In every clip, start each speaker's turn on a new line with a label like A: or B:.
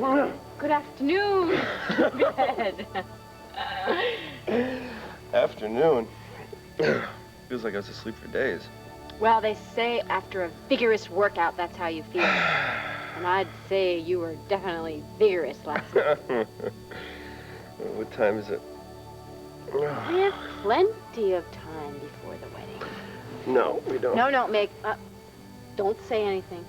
A: Good afternoon. Bed.
B: Afternoon. Feels like I was asleep for days.
A: Well, they say after a vigorous workout, that's how you feel. And I'd say you were definitely vigorous last night.
B: What time is it?
A: We have plenty of time before the wedding.
B: No, we don't.
A: No, Meg. Don't say anything.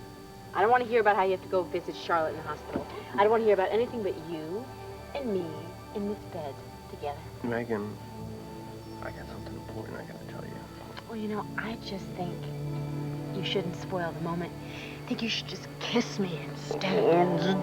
A: I don't want to hear about how you have to go visit Charlotte in the hospital. I don't want to hear about anything but you and me in this bed together.
B: Megan, I got something important I gotta tell you.
A: Well, you know, I just think you shouldn't spoil the moment. I think you should just kiss me instead.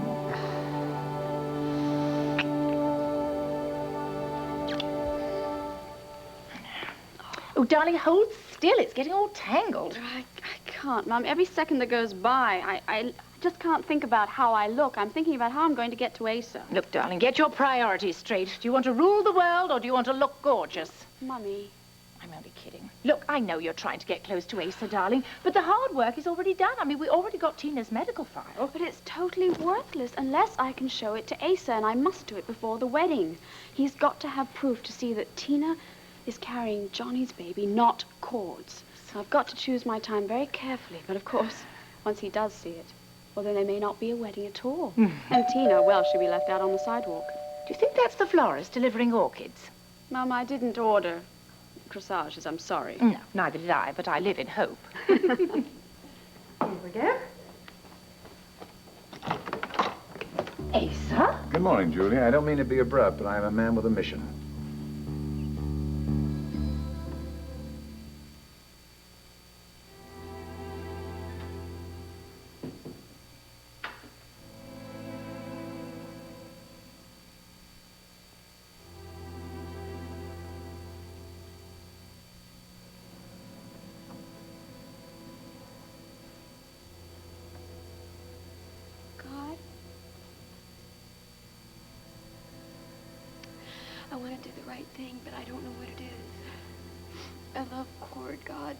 C: Oh, darling, hold still. It's getting all tangled.
D: I can't, Mom. Every second that goes by, I just can't think about how I look. I'm thinking about how I'm going to get to Asa.
C: Look, darling, get your priorities straight. Do you want to rule the world or do you want to look gorgeous?
D: Mummy.
C: I'm only kidding. Look, I know you're trying to get close to Asa, darling, but the hard work is already done. I mean, we already got Tina's medical file.
D: But it's totally worthless unless I can show it to Asa, and I must do it before the wedding. He's got to have proof to see that Tina is carrying Johnny's baby, not Cord's. So I've got to choose my time very carefully. But of course, once he does see it, well, then there may not be a wedding at all. And Tina, well, she'll be left out on the sidewalk.
C: Do you think that's the florist delivering orchids?
D: Mum, I didn't order corsages, I'm sorry.
C: No, neither did I, but I live in hope.
A: Here we go. Asa?
E: Good morning, Julie. I don't mean to be abrupt, but I am a man with a mission.
D: I want to do the right thing, but I don't know what it is. I love Cord, God.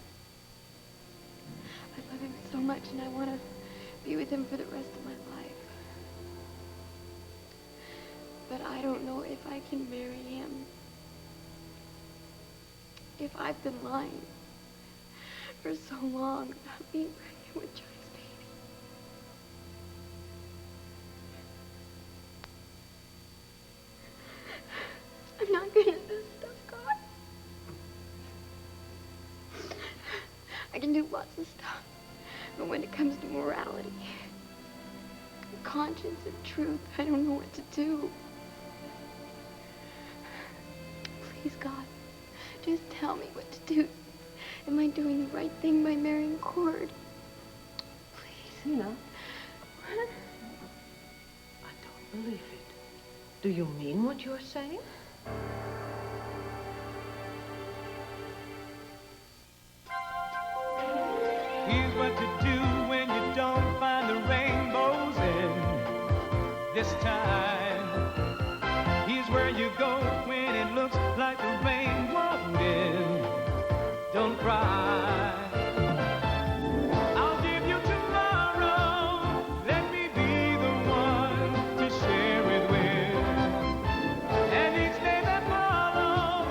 D: I love him so much, and I want to be with him for the rest of my life. But I don't know if I can marry him. If I've been lying for so long about being pregnant with Johnny's baby. I'm not good at this stuff, God. I can do lots of stuff, but when it comes to morality, conscience and truth, I don't know what to do. Please, God, just tell me what to do. Am I doing the right thing by marrying Cord? Please.
F: Tina, I don't believe it. Do you mean what you're saying?
G: Here's what to do when you don't find the rainbows in this time. Here's where you go when it looks like the rain won't end. Don't cry. I'll give you tomorrow. Let me be the one to share it with. And each day that follows,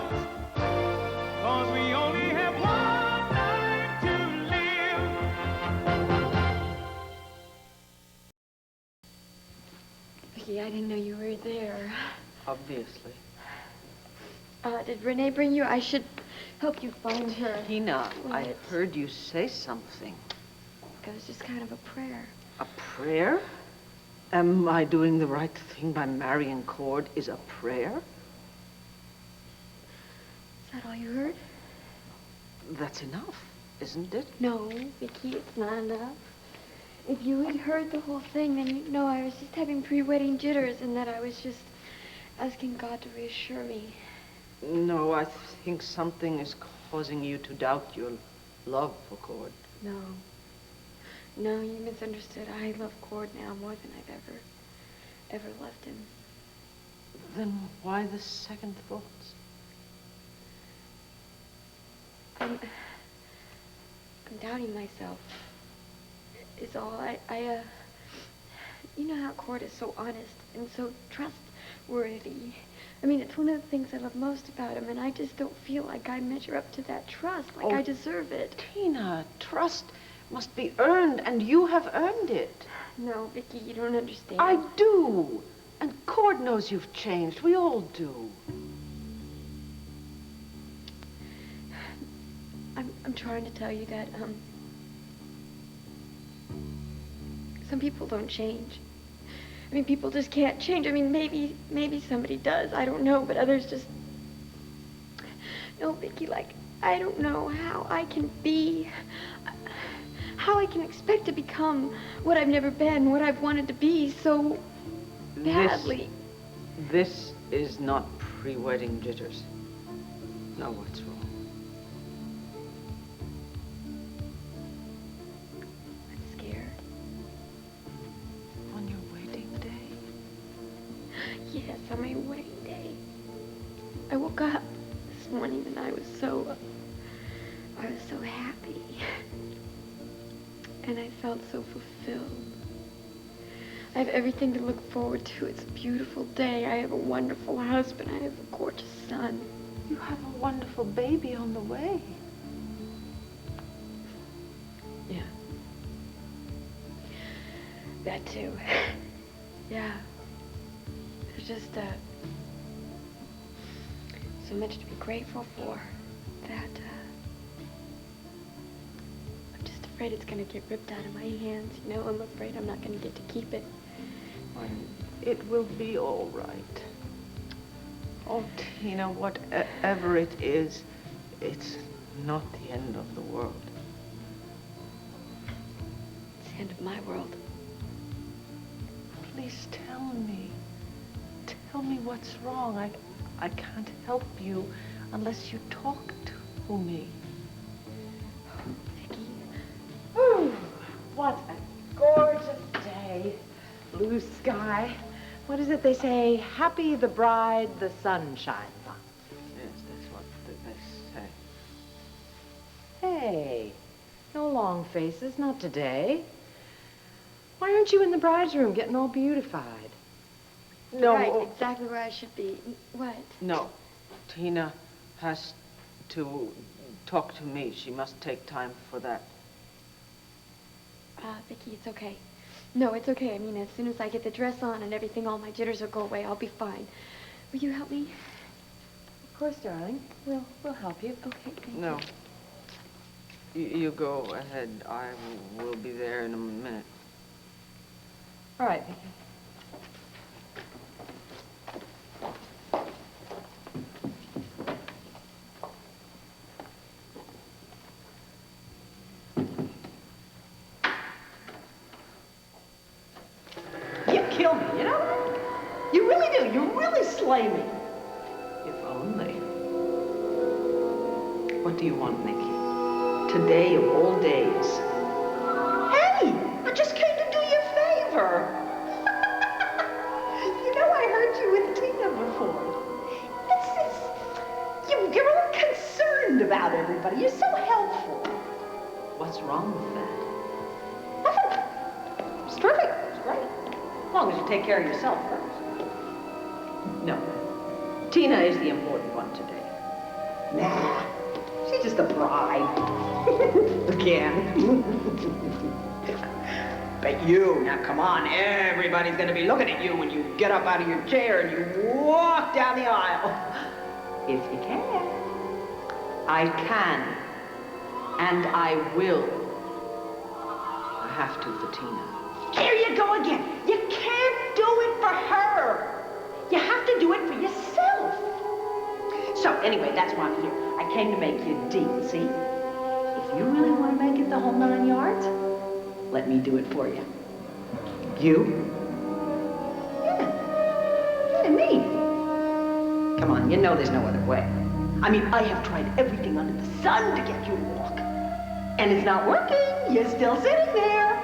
G: 'cause we only have one life to live.
D: Viki, I didn't know you were there.
F: Obviously.
D: Did Renee bring you? I should help you find her.
F: Tina, I heard you say something.
D: It was just kind of a prayer.
F: A prayer? Am I doing the right thing by marrying Cord is a prayer?
D: Is that all you heard?
F: That's enough, isn't it?
D: No, Viki, it's not enough. If you had heard the whole thing, then you'd know I was just having pre-wedding jitters and that I was just asking God to reassure me.
F: No, I think something is causing you to doubt your love for Cord.
D: No. No, you misunderstood. I love Cord now more than I've ever loved him.
F: Then why the second thoughts?
D: I'm doubting myself, is all.
H: You know how Cord is so honest and so trustworthy. I mean, it's one of the things I love most about him, and I just don't feel like I measure up to that trust, like I deserve it.
F: Tina, trust must be earned, and you have earned it.
H: No, Viki, you don't understand.
F: I do. And Cord knows you've changed. We all do.
H: I'm trying to tell you that, some people don't change. I mean, people just can't change. I mean, maybe somebody does. I don't know, but others just... No, Viki, like, I don't know how I can be... How I can expect to become what I've never been, what I've wanted to be so badly.
F: This is not pre-wedding jitters. Now what's wrong?
H: I'm scared.
F: On your wedding day?
H: Yes, on my wedding day. I woke up this morning and I was so happy. And I felt so fulfilled. I have everything to look forward to. It's a beautiful day. I have a wonderful husband. I have a gorgeous son.
F: You have a wonderful baby on the way.
H: Yeah. That too. Yeah. There's just so much to be grateful for that I'm just afraid it's going to get ripped out of my hands. You know, I'm afraid I'm not going to get to keep it.
F: It will be all right. Oh, Tina, whatever it is, it's not the end of the world.
H: It's the end of my world.
F: Please tell me. Tell me what's wrong. I can't help you unless you talk to me.
H: Viki.
F: Ooh, what a gorgeous day. Blue sky. What is it they say? Happy the bride the sun shines on. Yes, that's what they say. Hey, no long faces, not today. Why aren't you in the bride's room getting all beautified? No.
H: Right, exactly where I should be. What?
F: No. Tina has to talk to me. She must take time for that.
H: Viki, it's okay. No, it's okay. I mean, as soon as I get the dress on and everything, all my jitters will go away. I'll be fine. Will you help me?
F: Of course, darling. We'll help you.
H: Okay, thank you.
F: No. You go ahead. I will be there in a minute. All right, Viki. Kill me, you know that? You really do. You really slay me. If only. What do you want, Niki? Today of all days. Hey! I just came to do you a favor. You know I heard you with Tina before. You're all concerned about everybody. You're so helpful. What's wrong with that? Nothing. It's terrific. It's great. As long as you take care of yourself first. No. Tina is the important one today. Nah. She's just a bride. Again. But you, now come on, everybody's gonna be looking at you when you get up out of your chair and you walk down the aisle. If you can. I can. And I will. I have to for Tina. Here you go again. You can't do it for her. You have to do it for yourself. So anyway, that's why I'm here. I came to make you a deal, see? If you really want to make it the whole 9 yards, let me do it for you. You? Yeah, me. Come on, you know there's no other way. I mean, I have tried everything under the sun to get you to walk. And it's not working. You're still sitting there.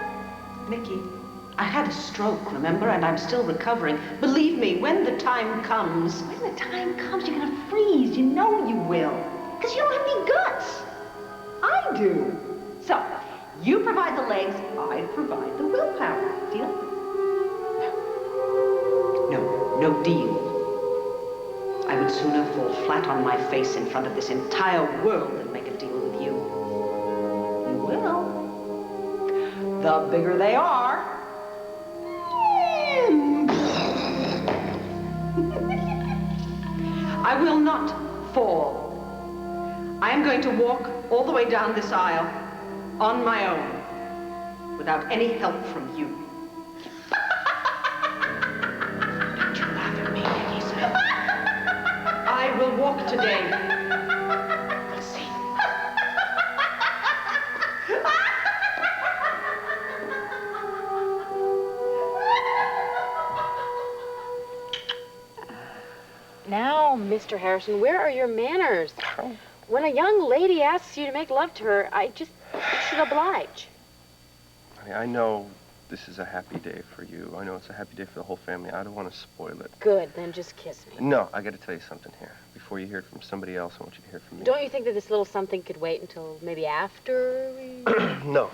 F: Niki, I had a stroke, remember? And I'm still recovering. Believe me, when the time comes... When the time comes, you're gonna freeze. You know you will. Because you don't have any guts. I do. So, you provide the legs, I provide the willpower. Deal? no deal. I would sooner fall flat on my face in front of this entire world than make a deal with you. You will. The bigger they are. I will not fall. I am going to walk all the way down this aisle on my own, without any help from you. Don't you laugh at me, Niki. I will walk today. We'll see.
A: Now, Mr. Harrison, where are your manners? When a young lady asks you to make love to her, you should oblige.
B: Honey, I know this is a happy day for you. I know it's a happy day for the whole family. I don't want to spoil it.
A: Good, then just kiss me.
B: No, I got to tell you something here. Before you hear it from somebody else, I want you to hear it from me.
A: Don't you think that this little something could wait until maybe after we...
B: No.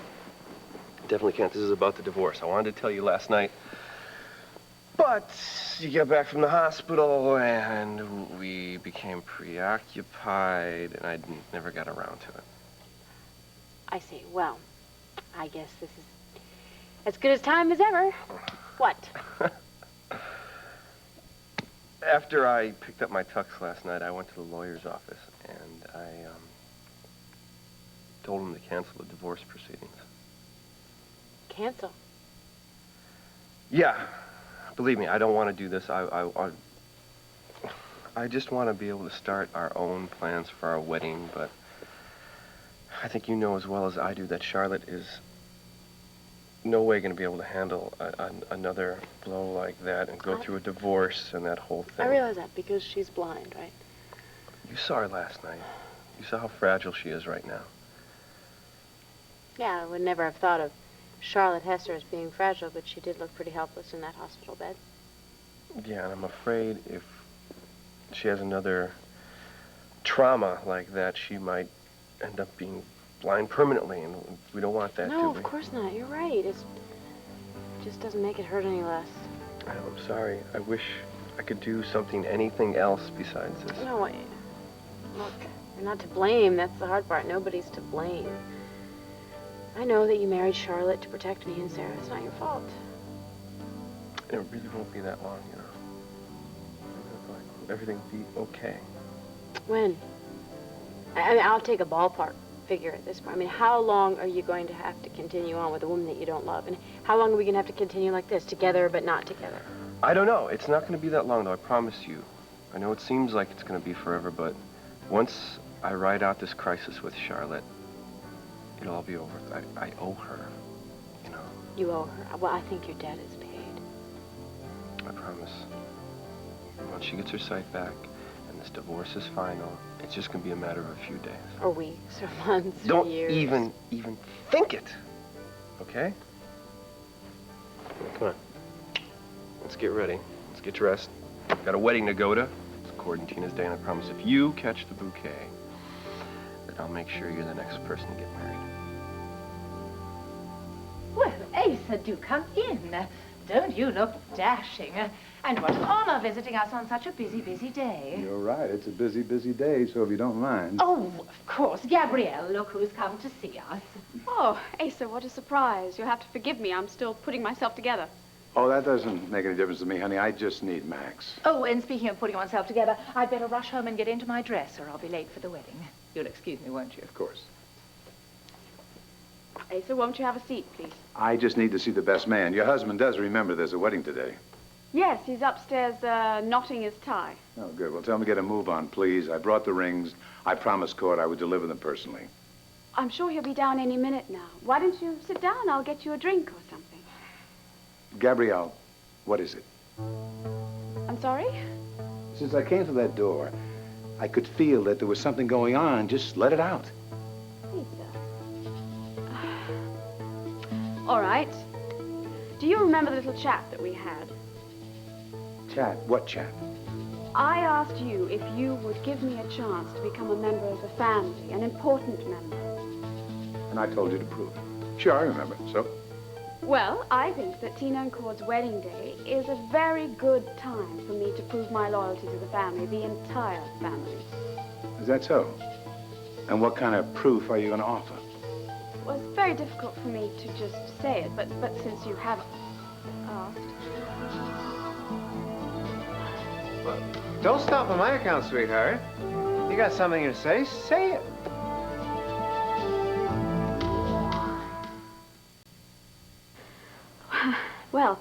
B: Definitely can't. This is about the divorce. I wanted to tell you last night. But you get back from the hospital, and we became preoccupied, and I never got around to it.
A: I see. Well, I guess this is as good as time as ever. What?
B: After I picked up my tux last night, I went to the lawyer's office, and I told him to cancel the divorce proceedings.
A: Cancel?
B: Yeah. Believe me, I don't want to do this. I just want to be able to start our own plans for our wedding, but I think you know as well as I do that Charlotte is no way going to be able to handle another blow like that and go through a divorce and that whole thing.
A: I realize that because she's blind, right?
B: You saw her last night. You saw how fragile she is right now.
A: Yeah, I would never have thought of Charlotte Hester as being fragile, but she did look pretty helpless in that hospital bed.
B: Yeah, and I'm afraid if she has another trauma like that, she might end up being blind permanently, and we don't want that, do we?
A: No, of course not. You're right. It just doesn't make it hurt any less.
B: I'm sorry. I wish I could do anything else besides this.
A: No, look, you're not to blame. That's the hard part. Nobody's to blame. I know that you married Charlotte to protect me and Sarah. It's not your fault.
B: It really won't be that long, you know. Everything will be okay.
A: When? I mean, I'll take a ballpark figure at this point. I mean, how long are you going to have to continue on with a woman that you don't love? And how long are we going to have to continue like this, together but not together?
B: I don't know. It's not going to be that long, though, I promise you. I know it seems like it's going to be forever, but once I ride out this crisis with Charlotte, it'll all be over. I owe her, you know.
A: You owe her? Well, I think your debt is paid.
B: I promise. Once she gets her sight back and this divorce is final, it's just going to be a matter of a few days.
A: Or weeks, or months,
B: Don't
A: or years.
B: even think it, okay? Come on. Let's get ready. Let's get dressed. Got a wedding to go to. It's Cord and Tina's day, and I promise if you catch the bouquet, then I'll make sure you're the next person to get married.
C: Well, Asa, do come in. Don't you look dashing? And what an honor visiting us on such a busy, busy day.
E: You're right. It's a busy, busy day, so if you don't mind.
C: Oh, of course. Gabrielle, look who's come to see us.
D: Oh, Asa, what a surprise. You'll have to forgive me. I'm still putting myself together.
E: Oh, that doesn't make any difference to me, honey. I just need Max.
C: Oh, and speaking of putting oneself together, I'd better rush home and get into my dress, or I'll be late for the wedding. You'll excuse me, won't you?
E: Of course.
D: Asa, won't you have a seat, please?
E: I just need to see the best man. Your husband does remember there's a wedding today.
D: Yes, he's upstairs knotting his tie.
E: Oh, good. Well, tell him to get a move on, please. I brought the rings. I promised Cord I would deliver them personally.
D: I'm sure he'll be down any minute now. Why don't you sit down? I'll get you a drink or something.
E: Gabrielle, what is it?
D: I'm sorry?
E: Since I came through that door, I could feel that there was something going on. Just let it out.
D: All right. Do you remember the little chat that we had?
E: Chat? What chat?
D: I asked you if you would give me a chance to become a member of the family, an important member.
E: And I told you to prove it. Sure, I remember. So?
D: Well, I think that Tina and Cord's wedding day is a very good time for me to prove my loyalty to the family, the entire family.
E: Is that so? And what kind of proof are you going to offer?
D: Well, it's very difficult for me to just say it, but since you have asked.
I: Well, don't stop on my account, sweetheart. You got something to say? Say it.
D: Well,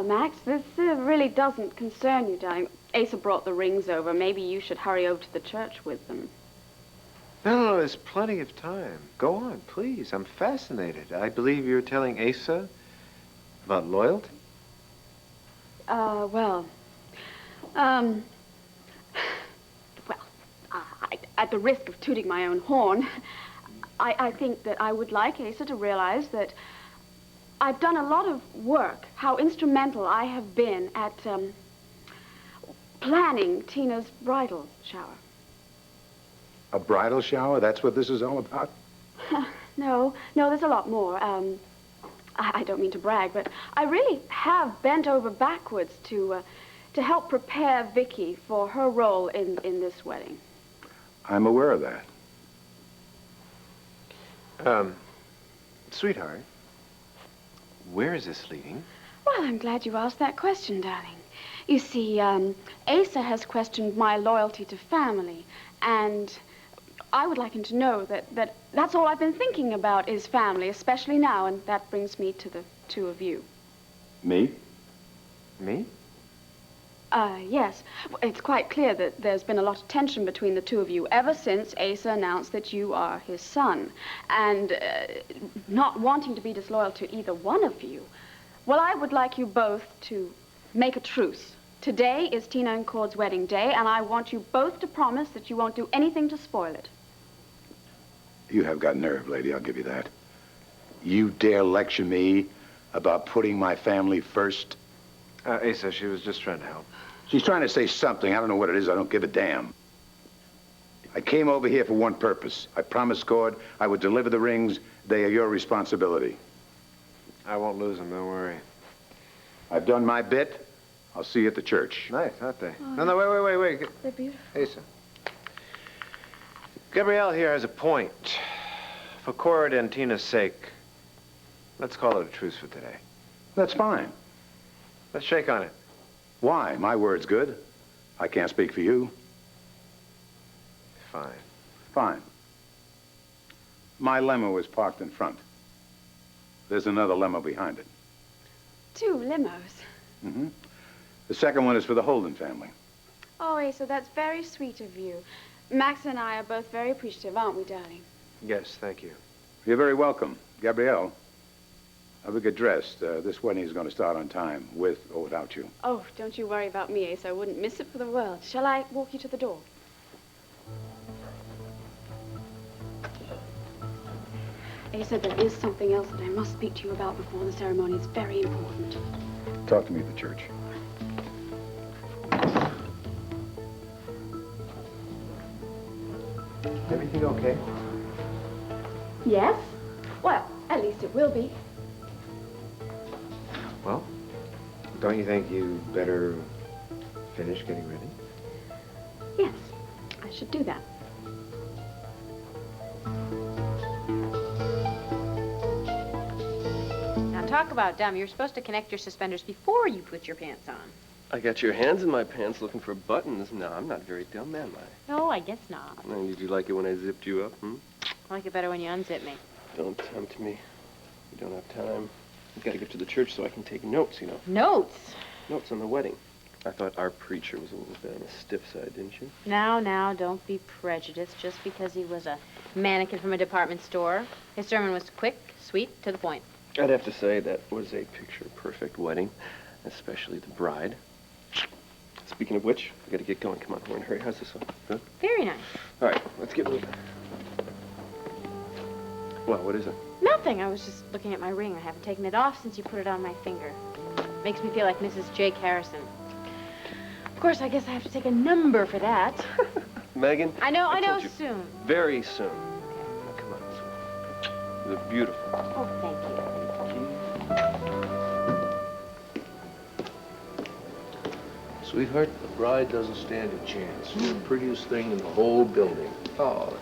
D: Max, this really doesn't concern you, darling. Asa brought the rings over. Maybe you should hurry over to the church with them.
I: No, there's plenty of time. Go on, please. I'm fascinated. I believe you're telling Asa about loyalty?
D: At the risk of tooting my own horn, I think that I would like Asa to realize that I've done a lot of work, how instrumental I have been at planning Tina's bridal shower.
E: A bridal shower? That's what this is all about?
D: No, there's a lot more. I don't mean to brag, but I really have bent over backwards to help prepare Viki for her role in this wedding.
E: I'm aware of that.
I: Sweetheart, where is this leading?
D: Well, I'm glad you asked that question, darling. You see, Asa has questioned my loyalty to family, and I would like him to know that's all I've been thinking about is family, especially now, and that brings me to the two of you.
E: Me?
I: Me?
D: Yes. It's quite clear that there's been a lot of tension between the two of you ever since Asa announced that you are his son. And not wanting to be disloyal to either one of you, well, I would like you both to make a truce. Today is Tina and Cord's wedding day, and I want you both to promise that you won't do anything to spoil it.
E: You have got nerve, lady, I'll give you that. You dare lecture me about putting my family first?
I: Asa, she was just trying to help.
E: She's trying to say something. I don't know what it is. I don't give a damn. I came over here for one purpose. I promised Cord I would deliver the rings. They are your responsibility.
I: I won't lose them, don't worry.
E: I've done my bit. I'll see you at the church.
I: Nice, aren't they? Oh, no, wait.
D: They're beautiful.
I: Asa. Gabrielle here has a point. For Cord and Tina's sake, let's call it a truce for today.
E: That's fine.
I: Let's shake on it.
E: Why? My word's good. I can't speak for you.
I: Fine.
E: Fine. My limo is parked in front. There's another limo behind it.
D: 2 limos.
E: Mm-hmm. The second one is for the Holden family.
D: Oh, Asa, that's very sweet of you. Max and I are both very appreciative, aren't we, darling?
I: Yes, thank you.
E: You're very welcome. Gabrielle, we get dressed. This wedding is going to start on time, with or without you.
D: Oh, don't you worry about me, Asa. I wouldn't miss it for the world. Shall I walk you to the door? Asa, there is something else that I must speak to you about before the ceremony. It's very important.
E: Talk to me at the church.
I: Everything okay?
D: Yes? Well, at least it will be.
I: Well, don't you think you better finish getting ready?
D: Yes, I should do that.
A: Now talk about dumb. You're supposed to connect your suspenders before you put your pants on.
B: I got your hands in my pants looking for buttons. No, I'm not very dumb, am I?
A: No, I guess not.
B: And did you like it when I zipped you up,
A: I like it better when you unzip me.
B: Don't tempt me. We don't have time. We've got to get to the church so I can take notes, you know.
A: Notes?
B: Notes on the wedding. I thought our preacher was a little bit on the stiff side, didn't you?
A: Now, don't be prejudiced just because he was a mannequin from a department store. His sermon was quick, sweet, to the point.
B: I'd have to say that was a picture-perfect wedding, especially the bride. Speaking of which, we got to get going. Come on, we're in a hurry. How's this one? Good?
A: Very nice.
B: All right, let's get moving. Well, what is it?
A: Nothing. I was just looking at my ring. I haven't taken it off since you put it on my finger. Makes me feel like Mrs. Jake Harrison. Of course, I guess I have to take a number for that.
B: Megan?
A: I know,
B: told you.
A: soon.
B: Very soon. Now, come on. You look beautiful.
A: Oh, thank you.
J: Sweetheart, the bride doesn't stand a chance. You're the prettiest thing in the whole building.
K: Oh,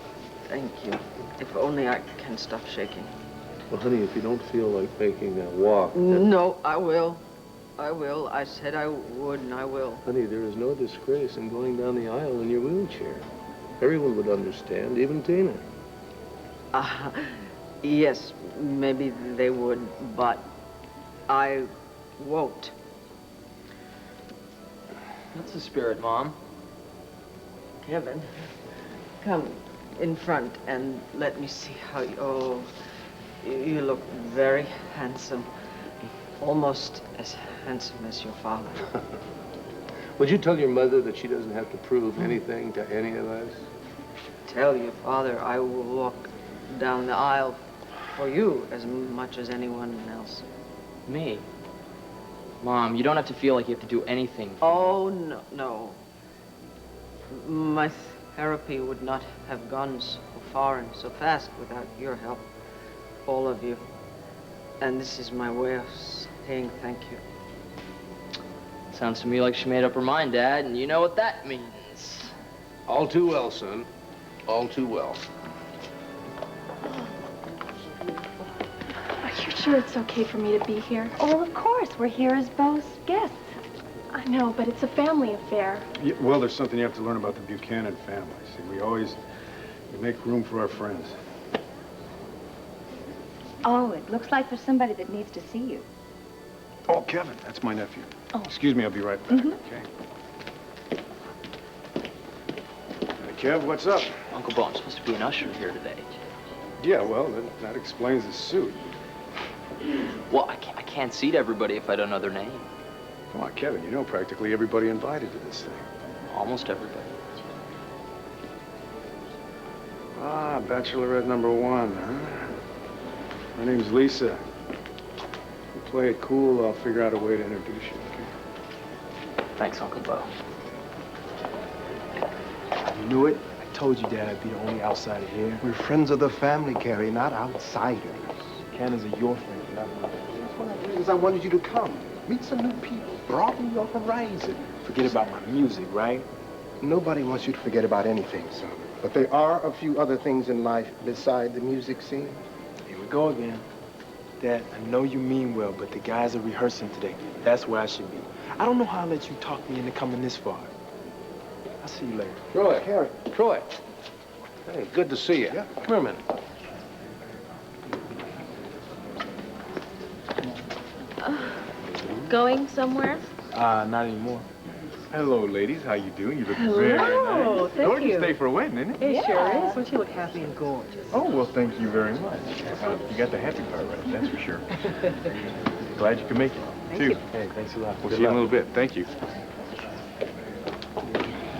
K: thank you. If only I can stop shaking.
J: Well, honey, if you don't feel like making that walk...
K: No, I will. I will. I said I would, and I will.
J: Honey, there is no disgrace in going down the aisle in your wheelchair. Everyone would understand, even Tina.
K: Yes, maybe they would, but I won't.
F: That's the spirit, Mom.
K: Kevin, come in front and let me see how you... Oh, you look very handsome. Almost as handsome as your father.
J: Would you tell your mother that she doesn't have to prove anything to any of us?
K: Tell your father I will walk down the aisle for you as much as anyone else.
F: Me? Mom, you don't have to feel like you have to do anything.
K: Oh, no, no. My therapy would not have gone so far and so fast without your help. All of you. And this is my way of saying thank you.
F: Sounds to me like she made up her mind, Dad, and you know what that means.
J: All too well, son. All too well.
H: Are you sure it's okay for me to be here?
L: Oh, well, of course. We're here as Beau's guests.
H: I know, but it's a family affair.
M: Yeah, well, there's something you have to learn about the Buchanan family. See, we make room for our friends.
L: Oh, it looks like there's somebody that needs to see you.
M: Oh, Kevin, that's my nephew.
L: Oh.
M: Excuse me, I'll be right back, okay? Hey, Kev, what's up?
F: Uncle Bo, I'm supposed to be an usher here today.
M: Yeah, well, that explains the suit.
F: Well, I can't seat everybody if I don't know their name.
M: Come on, Kevin, you know practically everybody invited to this thing.
F: Almost everybody.
M: Ah, bachelorette number one, huh? My name's Lisa. If you play it cool, I'll figure out a way to introduce you, okay?
F: Thanks, Uncle Bo.
N: You knew it? I told you, Dad, I'd be the only outsider here. We're friends of the family, Kerry, not outsiders. Cannons are your friends, not mine. That's one of the reasons I wanted you to come. Meet some new people. Broaden your horizon. Forget about my music, right?
O: Nobody wants you to forget about anything, son. But there are a few other things in life beside the music scene.
N: Here we go again. Dad, I know you mean well, but the guys are rehearsing today. That's where I should be. I don't know how I let you talk me into coming this far. I'll see you later.
J: Troy.
O: Kerry.
J: Troy. Hey, good to see you.
O: Yeah.
J: Come here a minute.
L: Going somewhere?
N: Not anymore.
M: Hello, ladies. How you doing? You look
L: Hello.
M: very nice.
L: Thank
M: Gorgeous
L: you.
M: day for a wedding, isn't it?
L: It sure is.
K: Don't you look happy and gorgeous?
M: Oh, well, thank you very much. You got the happy part right, that's for sure. Glad you could make it.
K: Thank
M: too.
K: you.
N: Hey, thanks a lot.
M: We'll see you in a little bit. Thank you.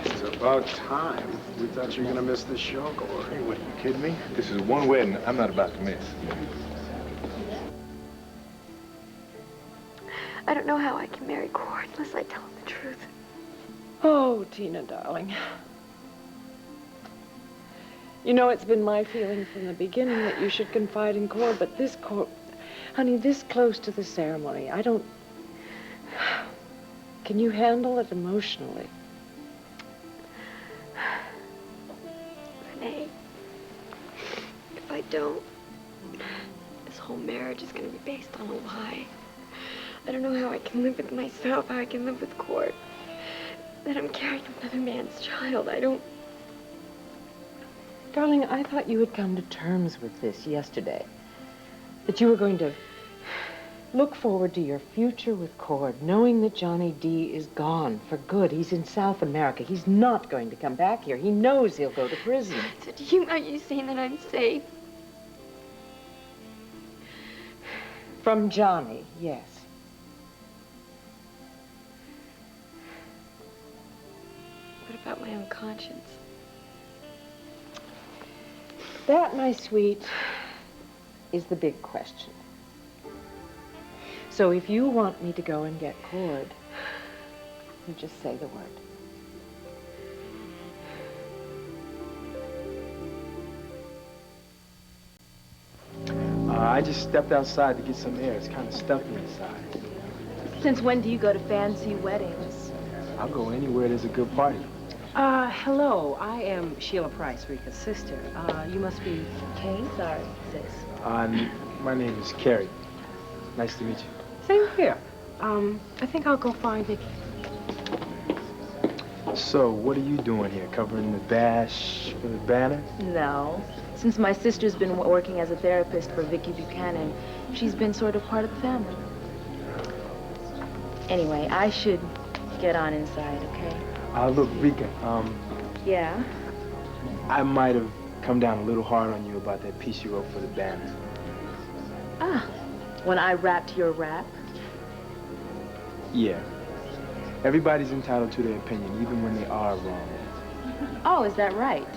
M: It's about time. We thought you were going to miss this show, Corey.
N: What, are you kidding me? This is one wedding I'm not about to miss.
H: I don't know how I can marry Cord unless I tell him the truth.
P: Oh, Tina, darling. You know, it's been my feeling from the beginning that you should confide in Cord, but this honey, this close to the ceremony, I don't... Can you handle it emotionally?
H: Renee, if I don't, this whole marriage is going to be based on a lie. I don't know how I can live with myself, how I can live with Cord. That I'm carrying another man's child. I don't...
P: Darling, I thought you had come to terms with this yesterday. That you were going to look forward to your future with Cord, knowing that Johnny D is gone for good. He's in South America. He's not going to come back here. He knows he'll go to prison.
H: So are you saying that I'm safe?
P: From Johnny, yes.
H: What about my own conscience?
P: That, my sweet, is the big question. So if you want me to go and get Cord, you just say the word.
N: I just stepped outside to get some air. It's kind of stuffy inside.
L: Since when do you go to fancy weddings?
N: I'll go anywhere there's a good party.
Q: Hello. I am Sheila Price, Rika's sister. You must be Kay? Sorry, sis.
N: My name is Kerry. Nice to meet you.
Q: Same here. I think I'll go find Viki.
N: So, what are you doing here? Covering the dash for the banner?
L: No. Since my sister's been working as a therapist for Viki Buchanan, she's been sort of part of the family. Anyway, I should get on inside, okay?
N: Look, Rika,
L: Yeah?
N: I might have come down a little hard on you about that piece you wrote for the banner.
L: Ah, when I rapped your rap?
N: Yeah. Everybody's entitled to their opinion, even when they are wrong.
L: Oh, is that right?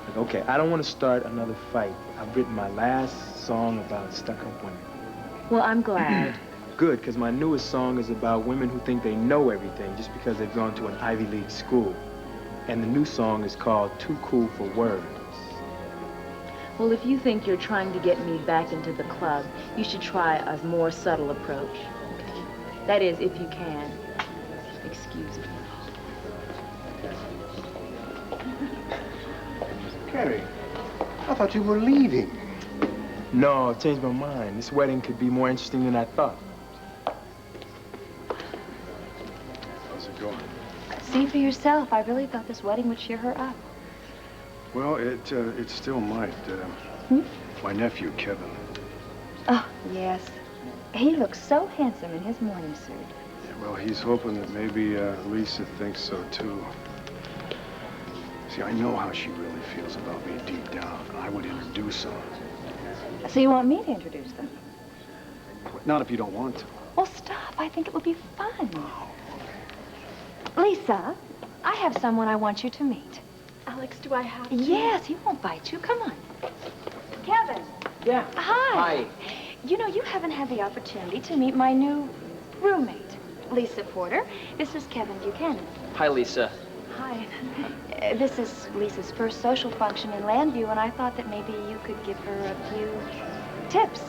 N: Like, okay, I don't want to start another fight. I've written my last song about stuck-up women.
L: Well, I'm glad.
N: Good, because my newest song is about women who think they know everything just because they've gone to an Ivy League school. And the new song is called Too Cool for Words.
L: Well, if you think you're trying to get me back into the club, you should try a more subtle approach. Okay? That is, if you can. Excuse me.
O: Kerry, I thought you were leaving.
N: No, I've changed my mind. This wedding could be more interesting than I thought.
M: How's it going?
L: See for yourself. I really thought this wedding would cheer her up.
M: Well, it still might. My nephew, Kevin.
L: Oh, yes. He looks so handsome in his morning suit.
M: Yeah, well, he's hoping that maybe Lisa thinks so, too. See, I know how she really feels about me deep down. I would introduce her.
L: So you want me to introduce them?
M: Not if you don't want to.
L: Well, stop. I think it would be fun. Lisa, I have someone I want you to meet.
D: Alex, do I have to?
L: Yes, he won't bite you. Come on. Kevin.
K: Yeah.
L: Hi.
K: Hi.
L: You know, you haven't had the opportunity to meet my new roommate, Lisa Porter. This is Kevin Buchanan.
K: Hi, Lisa.
L: Hi. This is Lisa's first social function in Landview, and I thought that maybe you could give her a few tips.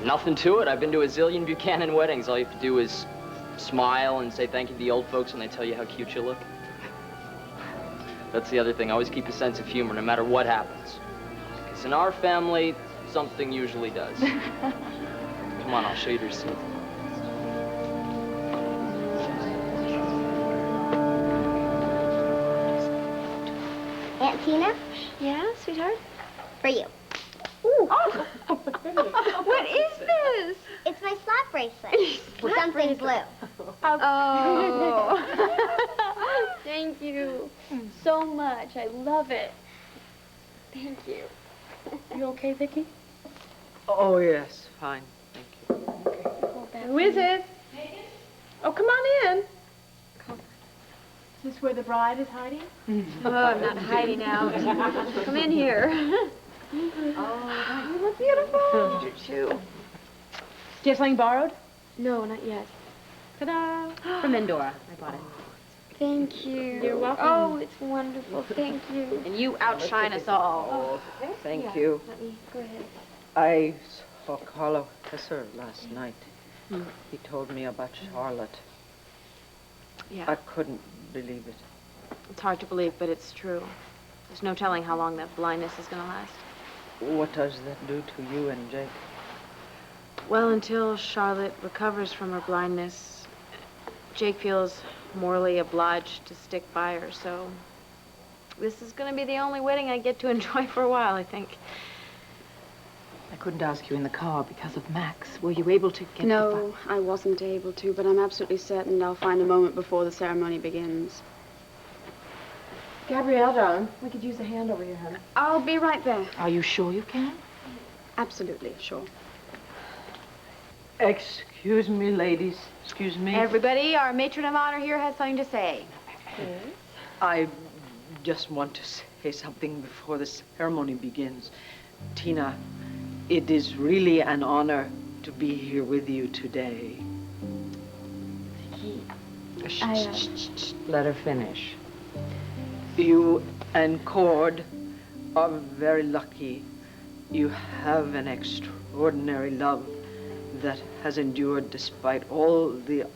K: Nothing to it. I've been to a zillion Buchanan weddings. All you have to do is smile and say thank you to the old folks when they tell you how cute you look. That's the other thing. Always keep a sense of humor no matter what happens. Because in our family, something usually does. Come on, I'll show you your seat.
R: Aunt Tina?
D: Yeah, sweetheart?
R: For you.
D: Ooh. Oh. What is this?
R: It's my slap bracelet. With something blue.
D: Oh. Thank you so much. I love it. Thank you.
L: You okay, Viki?
K: Oh, yes. Fine. Thank you.
Q: Who is it? Oh, come on in.
L: Is this where the bride is hiding?
D: Oh, I'm not hiding out. Come in here.
L: Oh,
D: you look beautiful. You do too.
L: Do you have something borrowed?
D: No, not yet.
L: Ta-da! From Indora. I bought it.
D: Thank you.
L: You're welcome.
D: Oh, it's wonderful. Thank you.
L: And you outshine us all.
K: Oh, thank
D: Yeah,
K: you.
D: Let me go ahead.
K: I saw Carlo Hesser last night. He told me about Charlotte.
A: Yeah.
K: I couldn't believe it.
A: It's hard to believe, but it's true. There's no telling how long that blindness is going to last.
K: What does that do to you and Jake?
A: Well, until Charlotte recovers from her blindness, Jake feels morally obliged to stick by her, so this is going to be the only wedding I get to enjoy for a while, I think.
C: I couldn't ask you in the car because of Max. Were you able to get
D: No, I wasn't able to, but I'm absolutely certain I'll find a moment before the ceremony begins.
L: Gabrielle, darling, we could use a hand over here, honey.
D: I'll be right there.
C: Are you sure you can?
D: Absolutely, sure.
K: Excuse me, ladies. Excuse me.
A: Everybody, our matron of honor here has something to say.
K: I just want to say something before the ceremony begins. Tina, it is really an honor to be here with you today.
P: Let her finish.
K: You and Cord are very lucky. You have an extraordinary love that has endured despite all the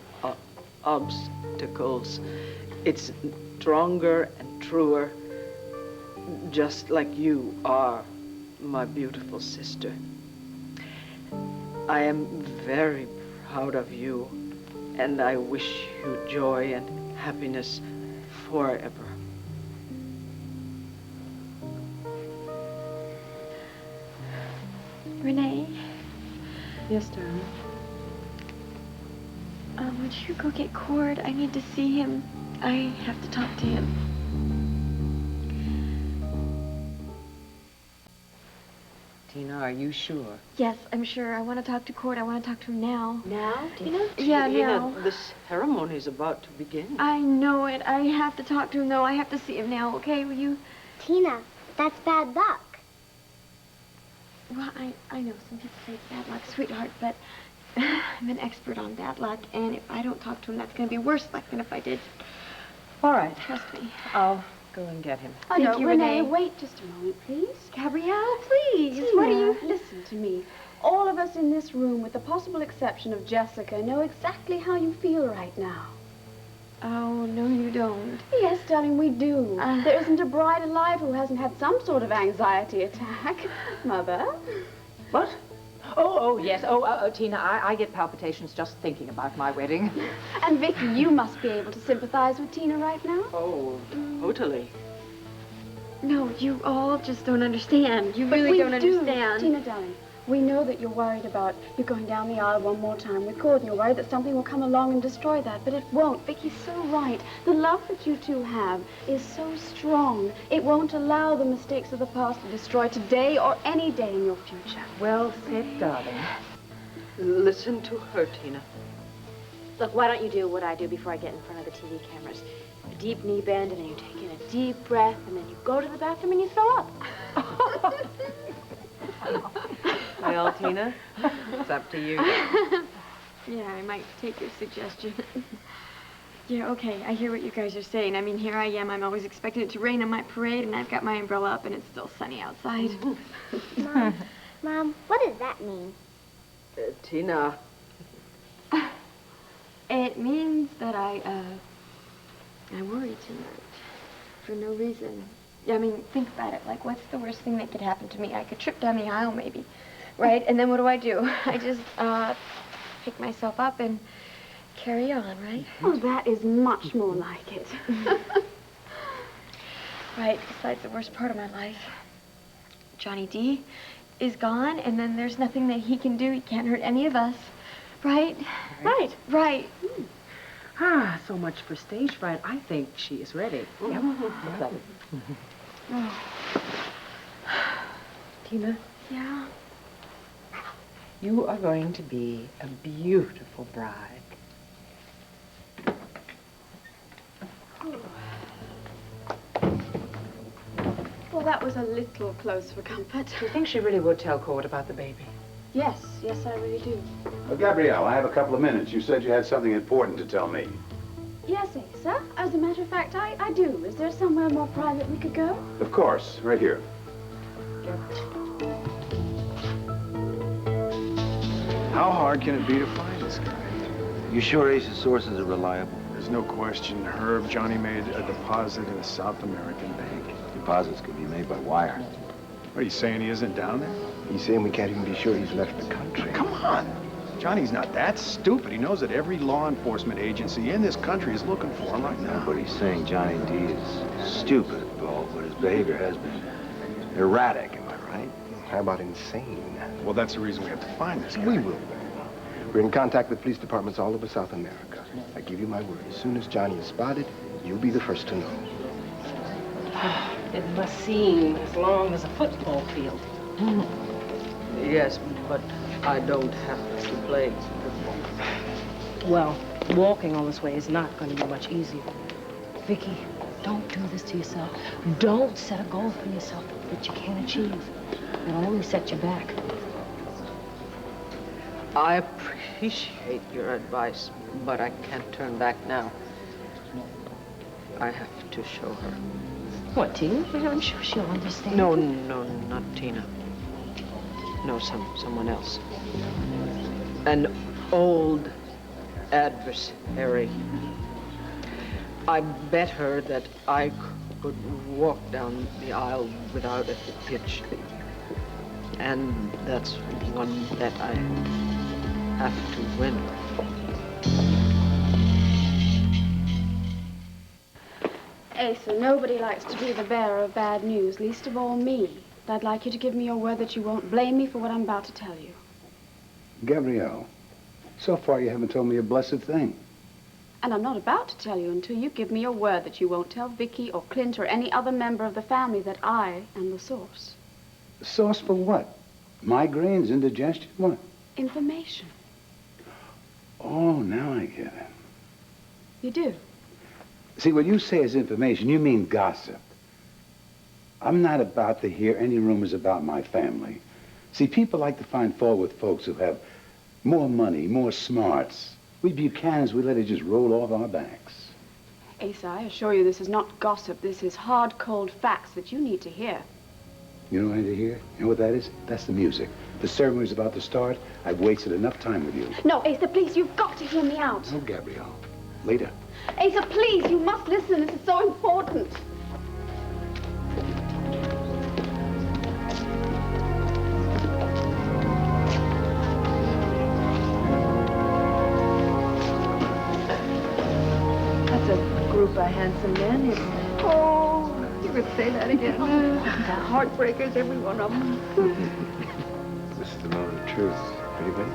K: obstacles. It's stronger and truer, just like you are, my beautiful sister. I am very proud of you, and I wish you joy and happiness forever.
H: Renee,
Q: Yes, darling.
H: would you go get Cord? I need to see him. I have to talk to him.
K: Tina, are you sure?
H: Yes, I'm sure. I want to talk to Cord. I want to talk to him now.
K: Now,
H: Tina? Yeah, now.
K: The ceremony is about to begin.
H: I know it. I have to talk to him, though. I have to see him now, okay? Will you?
R: Tina, that's bad luck.
H: Well, I know some people say it's bad luck, sweetheart, but I'm an expert on bad luck, and if I don't talk to him, that's going to be worse luck than if I did.
Q: All right.
H: Trust me.
Q: I'll go and get him.
D: Oh,
H: Thank
D: no,
H: you,
D: Renee,
H: Renee.
D: wait just a moment, please.
H: Gabrielle, please.
D: Tina,
H: What are you...
D: listen to me. All of us in this room, with the possible exception of Jessica, know exactly how you feel right now.
H: Oh, no, you don't.
D: Yes, darling, we do. There isn't a bride alive who hasn't had some sort of anxiety attack. Mother?
Q: What? Oh, yes. Oh, Tina, I get palpitations just thinking about my wedding.
D: And Viki, you must be able to sympathize with Tina right now.
K: Oh, totally.
H: No, you all just don't understand. You
D: But
H: really
D: we
H: don't
D: do.
H: understand.
D: Tina, darling, we know that you're worried about you going down the aisle one more time with Cord, and you're worried that something will come along and destroy that, but it won't. Vicky's so right. The love that you two have is so strong. It won't allow the mistakes of the past to destroy today or any day in your future.
Q: Well said, darling.
K: Listen to her, Tina.
A: Look, why don't you do what I do before I get in front of the TV cameras? A deep knee bend, and then you take in a deep breath, and then you go to the bathroom and you throw up.
K: Well, Tina, it's up to you.
H: Yeah, I might take your suggestion. Yeah, okay, I hear what you guys are saying. I mean, here I am. I'm always expecting it to rain on my parade, and I've got my umbrella up, and it's still sunny outside.
R: Mom, what does that mean?
K: Tina.
H: It means that I worry too much for no reason. I mean, think about it. Like, what's the worst thing that could happen to me? I could trip down the aisle, maybe, right? And then what do? I just pick myself up and carry on, right?
D: Oh, that is much more like it.
H: Right, besides the worst part of my life. Johnny D is gone, and then there's nothing that he can do. He can't hurt any of us. Right?
Q: Right.
H: Right.
Q: Ah, so much for stage fright. I think she is ready. Yep. Yep.
H: Oh.
P: Tina,
H: Yeah?
P: you are going to be a beautiful bride.
D: Well, that was a little close for comfort.
Q: Do you think she really would tell Cord about the baby?
D: Yes, I really do.
E: Well, Gabrielle, I have a couple of minutes. You said you had something important to tell me.
D: Yes, Asa. As a matter of fact, I do. Is there somewhere more private we could go?
E: Of course, right here.
M: How hard can it be to find this guy?
S: You sure Ace's sources are reliable?
M: There's no question. Herb, Johnny made a deposit in a South American bank.
S: Deposits could be made by wire.
M: What, are you saying he isn't down there?
O: He's saying we can't even be sure he's left the country.
M: Come on. Johnny's not that stupid. He knows that every law enforcement agency in this country is looking for him right now.
S: But he's saying Johnny D is stupid, Bo, but his behavior has been erratic, am I right?
O: How about insane?
M: Well, that's the reason we have to find this guy.
O: We will. We're in contact with police departments all over South America. I give you my word. As soon as Johnny is spotted, you'll be the first to know.
Q: It must seem as long as a football field.
K: Yes, but I don't have to play football.
Q: Well, walking all this way is not going to be much easier. Viki, don't do this to yourself. Don't set a goal for yourself that you can't achieve. It'll only set you back.
K: I appreciate your advice, but I can't turn back now. I have to show her.
Q: What, Tina? I'm sure she'll understand.
K: No, not Tina. No, someone else. An old adversary. I bet her that I could walk down the aisle without a hitch. And that's one that I have to win.
D: Asa, nobody likes to be the bearer of bad news, least of all me. But I'd like you to give me your word that you won't blame me for what I'm about to tell you.
E: Gabrielle, so far you haven't told me a blessed thing.
D: And I'm not about to tell you until you give me your word that you won't tell Viki or Clint or any other member of the family that I am the source.
E: The source for what? Migraines, indigestion, what?
D: Information.
E: Oh, now I get it.
D: You do?
E: See, when you say is information, you mean gossip. I'm not about to hear any rumors about my family. See, people like to find fault with folks who have more money, more smarts. We Buchanans, we let it just roll off our backs.
D: Asa, I assure you this is not gossip. This is hard, cold facts that you need to hear.
E: You know what I need to hear? You know what that is? That's the music. The ceremony's about to start. I've wasted enough time with you.
D: No, Asa, please, you've got to hear me out.
E: No, Gabrielle. Later.
D: Asa, please, you must listen. This is so important.
A: That's a group of handsome men, isn't it?
H: Oh, you could say that again. The heartbreakers, every one of them.
I: This is the moment of truth. Anybody?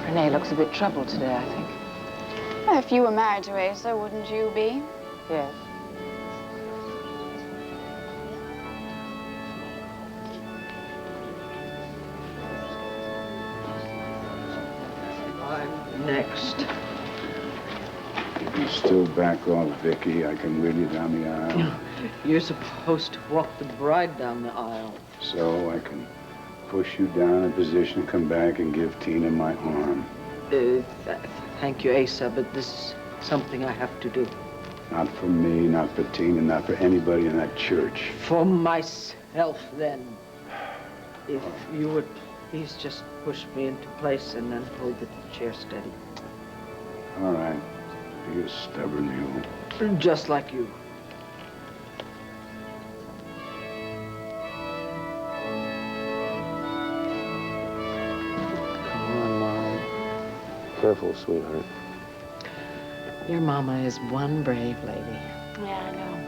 P: Renee looks a bit troubled today, I think.
D: Well, if you were married to Asa, wouldn't you be?
P: Yes.
K: I'm next.
E: If you still back off, Viki, I can wheel you down the aisle.
K: You're supposed to walk the bride down the aisle.
E: So I can push you down in position and come back and give Tina my arm.
K: Thank you, Asa, but this is something I have to do.
E: Not for me, not for Tina, not for anybody in that church.
K: For myself, then. If you would please just push me into place and then hold the chair steady.
E: All right. Be a stubborn mule.
K: Just like you.
J: Come on, Mom. Careful, sweetheart.
P: Your mama is one brave lady.
A: Yeah, I know.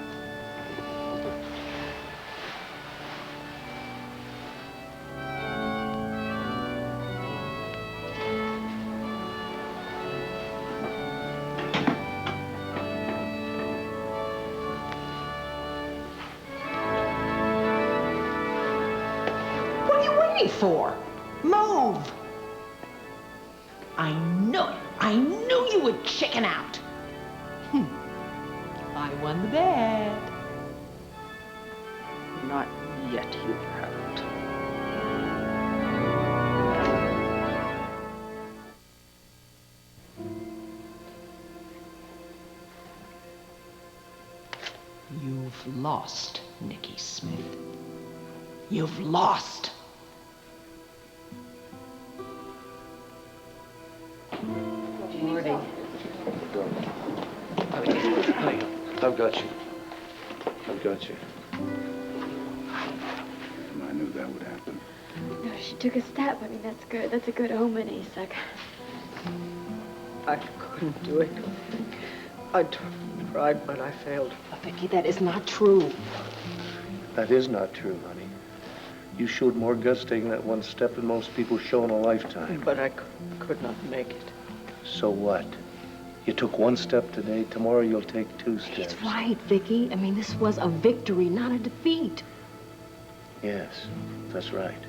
F: What are you waiting for? Move! I knew it. I knew you would chicken out. I won the bet.
K: Not yet, you haven't.
F: You've lost, Niki Smith. You've lost.
K: Morty.
J: Honey, I've got you. I've got you.
E: I knew that would happen.
H: No, she took a step. I mean, that's good. That's a good omen, Asa.
K: I couldn't do it. I tried, but I failed.
P: Viki, that is not true.
J: That is not true, honey. You showed more guts taking that one step than most people show in a lifetime.
K: But I could not make it.
J: So what? You took one step today. Tomorrow you'll take 2 steps.
Q: He's right, Viki. I mean, this was a victory, not a defeat.
J: Yes, that's right.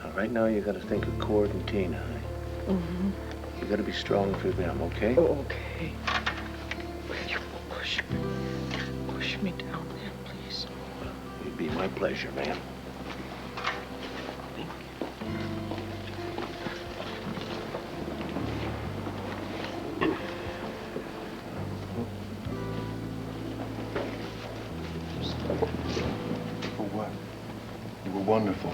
J: Now, right now you got to think of Cord and Tina, honey.
Q: Mm-hmm.
J: You got to be strong for them, okay?
K: Oh, okay. Will you push me down there, please?
J: It'd be my pleasure, ma'am.
N: wonderful.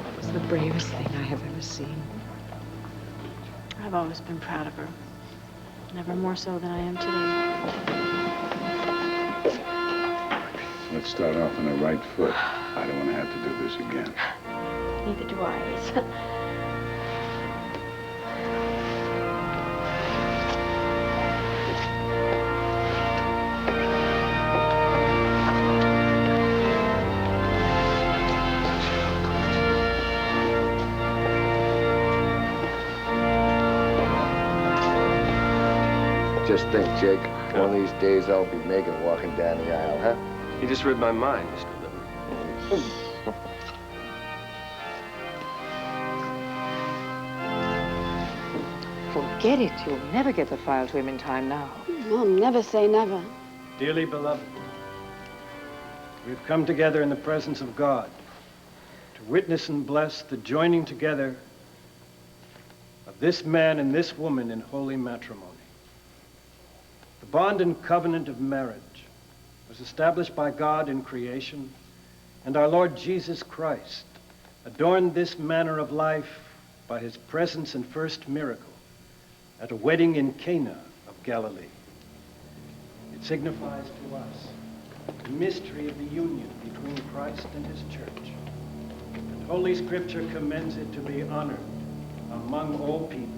P: It was the bravest thing I have ever seen.
A: I've always been proud of her. Never more so than I am today.
E: Let's start off on the right foot. I don't want to have to do this again.
A: Neither do I, Asa.
O: Just think, Jake, one of these days I'll be Megan walking down the aisle, huh?
B: You just read my mind, Mr. Little.
P: Forget it. You'll never get the file to him in time now.
D: Mom, never say never.
T: Dearly beloved, we've come together in the presence of God to witness and bless the joining together of this man and this woman in holy matrimony. The bond and covenant of marriage was established by God in creation, and our Lord Jesus Christ adorned this manner of life by his presence and first miracle at a wedding in Cana of Galilee. It signifies to us the mystery of the union between Christ and his church. And Holy Scripture commends it to be honored among all peoples.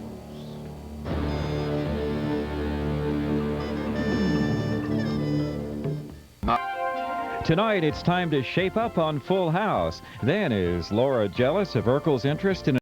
U: Tonight, it's time to shape up on Full House. Then, is Laura jealous of Urkel's interest in